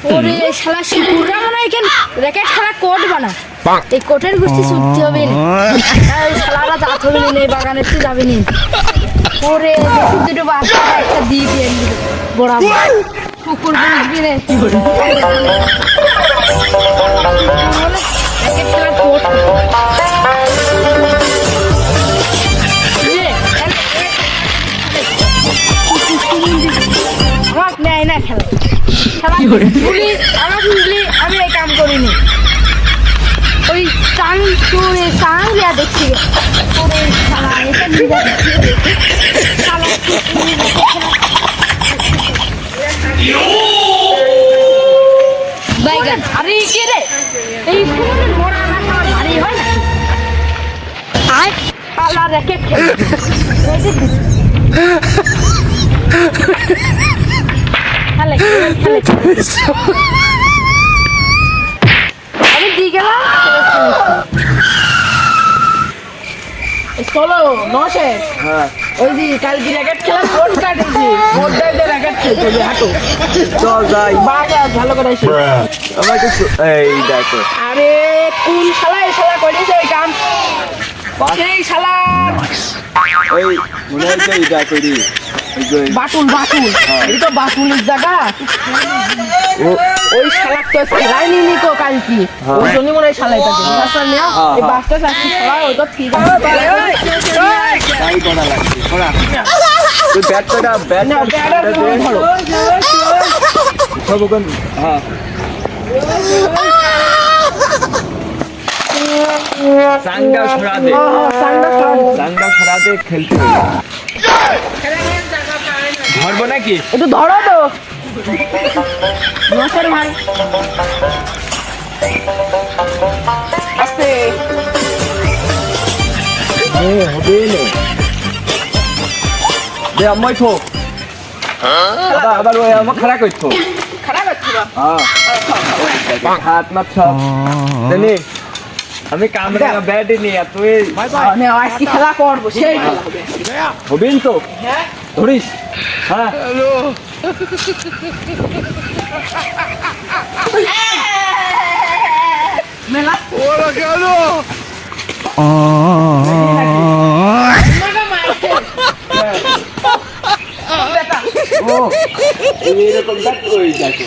ওরে শালা শিপুররা মনে হয় র্যাকেট খেলা কোট বানা এই কোটের গোষ্ঠী ছুটতে হবে না শালারা জাত হবে না এই বাগানের তুই যাবি নি ওরে দুটো বাচ্চা একটা দিয়ে দিয়ে বড়া কুকুর বুঝবি রে র্যাকেট খেলা কোট আমাকে নেয় না খেলা আমি এই কাম করিনি ওই চাং লিয়া দেখছি বাইগান আরে কে রে এই ফোনের মোড়া না খাওয়ার ভারী হয় না আয় পালা র্যাকেট খেলে আমি দিয়ে গেলাম চলো নশেষ ওই যে কালকে র্যাকেট খেলা কোন কাটেছি মোদ্দাই যে র্যাকেট খেলতে যে হাঁটো চল যাই বাজা ভালো করে এসে আমাকে এই দেখো আরে কোন শালা এই শালা করেছে ওই কাম সেই শালা ওই মনে হচ্ছে এইটা করি বাটুল এই তো বাটুলের জায়গা ওই শালা তো খেলাই নিনি কো কালকে ওই জন্য মনে হয় শালাই থাকে বাসা নিয়া এই বাসটা চাচ্ছি শালা ওই তো ঠিক আছে তাই করা লাগছে ওরা তুই ব্যাটটা ব্যাট না ব্যাটার ধরো সব কোন হ্যাঁ সাঙ্গা ছড়াতে সাঙ্গা ছড়াতে খেলতে ধরবো নাকি একটু ধরো তো নশর ভাই আস্তে হবে না দে আমায় থো আবার ওই আমার খারাপ করছো খারাপ হচ্ছে না হ্যাঁ হাত মাছ সব জানি আমি কামড়ে ব্যাট নিয়ে তুই আমি আজ কি খেলা করবো সেই খেলা হবে হবিন তো ধরিস হ্যাঁ মেলা ওরা গেল ও এইরকম ব্যাট ওই দেখো